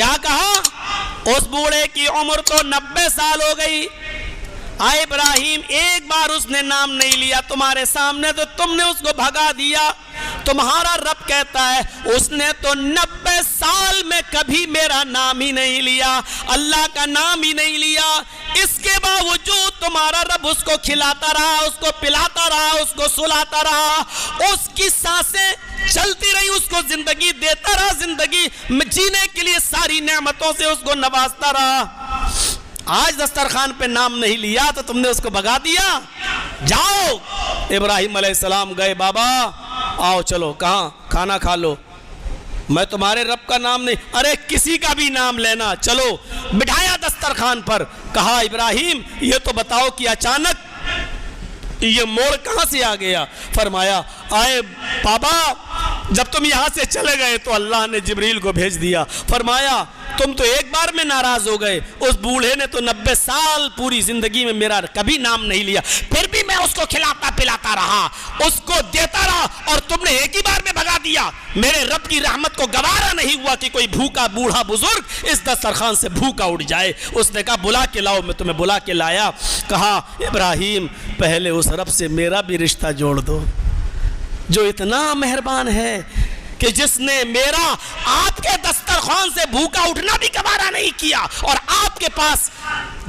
کیا کہا؟ اس بوڑھے کی عمر تو 90 سال ہو گئی، آئے ابراہیم ایک بار اس نے نام نہیں لیا تمہارے سامنے تو تم نے اس کو بھگا دیا۔ تمہارا رب کہتا ہے اس نے تو 90 سال میں کبھی میرا نام ہی نہیں لیا، اللہ کا نام ہی نہیں لیا، اس کے باوجود تمہارا رب اس کو کھلاتا رہا، اس کو پلاتا رہا، اس کو سلاتا رہا، اس کی سانسیں چلتی رہی، اس کو زندگی دیتا رہا، زندگی جینے کے لیے ساری نعمتوں سے اس کو نوازتا رہا۔ آج دسترخوان پہ نام نہیں لیا تو تم نے اس کو بھگا دیا۔ جاؤ، ابراہیم علیہ السلام گئے، بابا آؤ چلو، کہاں کھانا کھا لو، میں تمہارے رب کا نام نہیں، ارے کسی کا بھی نام لینا، چلو بٹھایا دسترخوان پر، کہا ابراہیم یہ تو بتاؤ کہ اچانک یہ موڑ کہاں سے آ گیا؟ فرمایا آئے بابا جب تم یہاں سے چلے گئے تو اللہ نے جبریل کو بھیج دیا، فرمایا تم تو ایک بار میں ناراض ہو گئے، اس بوڑھے نے تو 90 سال پوری زندگی میں میرا کبھی نام نہیں لیا، پھر بھی میں اس کو کھلاتا پلاتا رہا، اس کو دیتا رہا، اور تم نے ایک ہی بار میں بھگا دیا۔ میرے رب کی رحمت کو گوارا نہیں ہوا کہ کوئی بھوکا بوڑھا بزرگ اس دسترخوان سے بھوکا اٹھ جائے۔ اس نے کہا بلا کے لاؤ، میں تمہیں بلا کے لایا۔ کہا ابراہیم پہلے اس رب سے میرا بھی رشتہ جوڑ دو جو اتنا مہربان ہے کہ جس نے میرا آپ کے دسترخوان سے بھوکا اٹھنا بھی گوارا نہیں کیا اور آپ کے پاس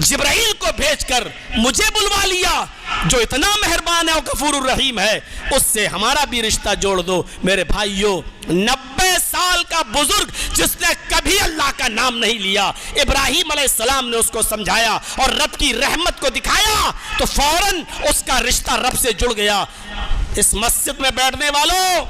جبرائیل کو بھیج کر مجھے بلوا لیا، جو اتنا مہربان ہے اور غفور الرحیم ہے، اس سے ہمارا بھی رشتہ جوڑ دو۔ میرے بھائیوں، 90 سال کا بزرگ جس نے کبھی اللہ کا نام نہیں لیا، ابراہیم علیہ السلام نے اس کو سمجھایا اور رب کی رحمت کو دکھایا تو فوراً اس کا رشتہ رب سے جڑ گیا۔ اس مسجد میں بیٹھنے والوں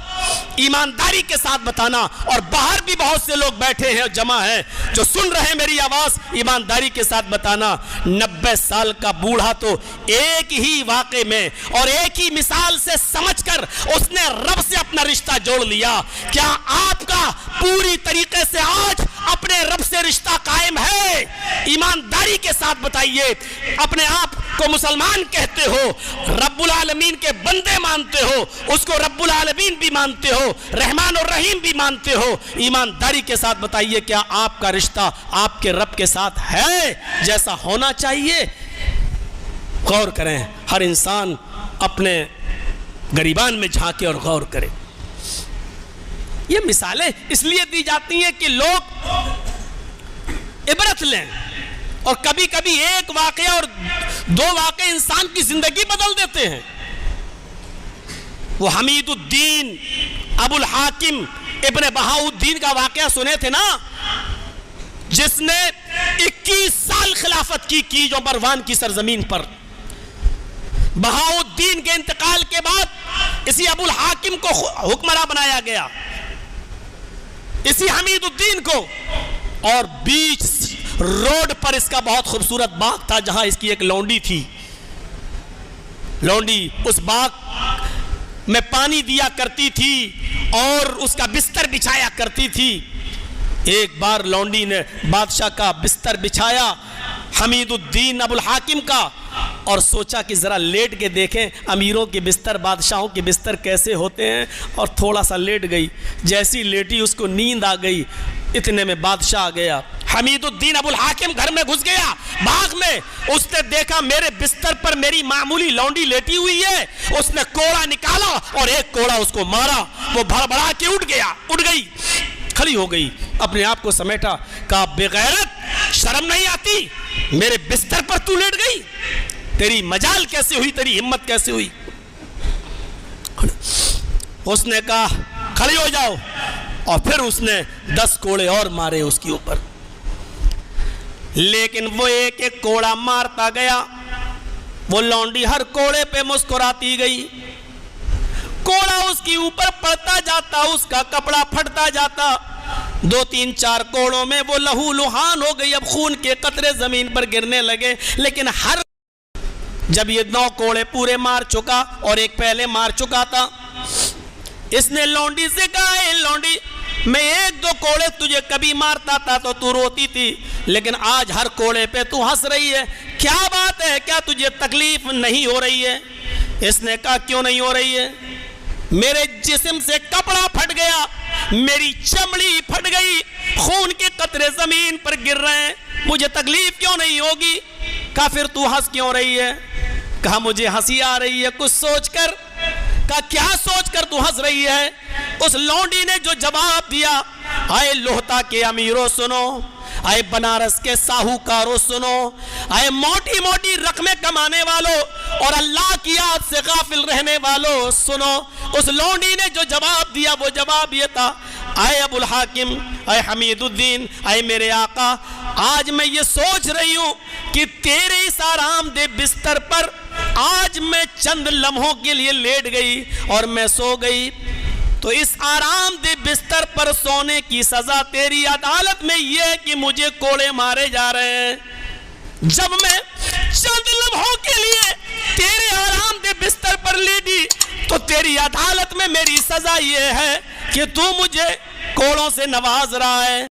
ایمانداری کے ساتھ بتانا، اور باہر بھی بہت سے لوگ بیٹھے ہیں جمع ہیں جو سن رہے ہیں میری آواز، ایمانداری کے ساتھ بتانا، 90 سال کا بوڑھا تو ایک ہی واقعے میں اور ایک ہی مثال سے سمجھ کر اس نے رب سے اپنا رشتہ جوڑ لیا۔ کیا آپ کا پوری طریقے سے آج اپنے رب سے رشتہ قائم ہے؟ ایمانداری کے ساتھ بتائیے۔ اپنے آپ کو مسلمان کہتے ہو، رب العالمین کے بندے مانتے ہو، اس کو رب العالمین بھی مانتے ہو، رحمان اور رحیم بھی مانتے ہو، ایمانداری کے ساتھ بتائیے کیا آپ کا رشتہ آپ کے رب کے ساتھ ہے جیسا ہونا چاہیے؟ غور کریں، ہر انسان اپنے گریبان میں جھانکے اور غور کرے۔ یہ مثالیں اس لیے دی جاتی ہیں کہ لوگ عبرت لیں، اور کبھی کبھی ایک واقعہ اور 2 واقعے انسان کی زندگی بدل دیتے ہیں۔ وہ حمید الدین ابو الحاکم ابن بہاؤالدین کا واقعہ سنے تھے نا، جس نے 21 سال خلافت کی جو مروان کی سرزمین پر۔ بہاؤالدین کے انتقال کے بعد اسی ابو الحاکم کو حکمراں بنایا گیا، اسی حمید الدین کو، اور بیچ روڈ پر اس کا بہت خوبصورت باغ تھا جہاں اس کی ایک لونڈی تھی۔ لونڈی اس باغ میں پانی دیا کرتی تھی اور اس کا بستر بچھایا کرتی تھی۔ ایک بار لونڈی نے بادشاہ کا بستر بچھایا، حمید الدین ابو الحاکم کا، اور سوچا کہ ذرا لیٹ کے دیکھیں امیروں کے بستر، بادشاہوں کے بستر کیسے ہوتے ہیں، اور تھوڑا سا لیٹ گئی۔ جیسی لیٹی اس کو نیند آ گئی، اتنے میں بادشاہ آ گیا۔ حمید الدین ابو الحاکم گھر میں گھس گیا باغ میں، اس نے دیکھا میرے بستر پر میری معمولی لونڈی لیٹی ہوئی ہے، اس نے کوڑا نکالا اور ایک کوڑا اس کو مارا، وہ بھڑبڑا کے اٹھ گئی، کھڑی ہو گئی، اپنے آپ کو سمیٹا، کہا بے غیرت، شرم نہیں آتی، میرے بستر پر تو لیٹ گئی، تیری مجال کیسے ہوئی، تیری ہمت کیسے ہوئی؟ اس نے کہا کھڑی ہو جاؤ، اور پھر اس نے 10 کوڑے اور مارے اس کے اوپر، لیکن وہ ایک ایک کوڑا مارتا گیا، وہ لونڈی ہر کوڑے پہ مسکراتی گئی، کوڑا اس کے اوپر پڑتا جاتا، اس کا کپڑا پھٹتا جاتا، 2 3 4 کوڑوں میں وہ لہو لہان ہو گئی، اب خون کے قطرے زمین پر گرنے لگے، لیکن جب یہ 9 کوڑے پورے مار چکا اور ایک پہلے مار چکا تھا، اس نے لونڈی سے کہا اے لونڈی، میں 1 2 کوڑے تجھے کبھی مارتا تھا تو تو روتی تھی، لیکن آج ہر کوڑے پہ تو ہنس رہی ہے، کیا بات ہے، کیا تجھے تکلیف نہیں ہو رہی ہے؟ اس نے کہا کیوں نہیں ہو رہی ہے؟ میرے جسم سے کپڑا پھٹ گیا، میری چمڑی پھٹ گئی، خون کے قطرے زمین پر گر رہے ہیں، مجھے تکلیف کیوں نہیں ہوگی؟ کہا پھر تو ہنس کیوں رہی ہے؟ کہا مجھے ہنسی آ رہی ہے کچھ سوچ کر۔ کہا کیا سوچ کر تو ہنس رہی ہے؟ اس لونڈی نے جو جواب دیا، آئے لوہتا کے امیروں سنو، آئے بنارس کے ساہوکاروں سنو، آئے موٹی موٹی رقمیں کمانے والوں اور اللہ کی یاد سے غافل رہنے والوں سنو۔ اس لونڈی نے جو جواب دیا وہ جواب یہ تھا، آئے ابو الحاکم، آئے حمید الدین، آئے میرے آقا، آج میں یہ سوچ رہی ہوں کہ تیرے اس آرام دہ بستر پر آج میں چند لمحوں کے لیے لیٹ گئی اور میں سو گئی، تو اس آرام دہ بستر پر سونے کی سزا تیری عدالت میں یہ ہے کہ مجھے کوڑے مارے جا رہے ہیں۔ جب میں چند لمحوں کے لیے تیرے آرام دہ بستر پر لیٹی تو تیری عدالت میں میری سزا یہ ہے کہ تو مجھے کوڑوں سے نواز رہا ہے۔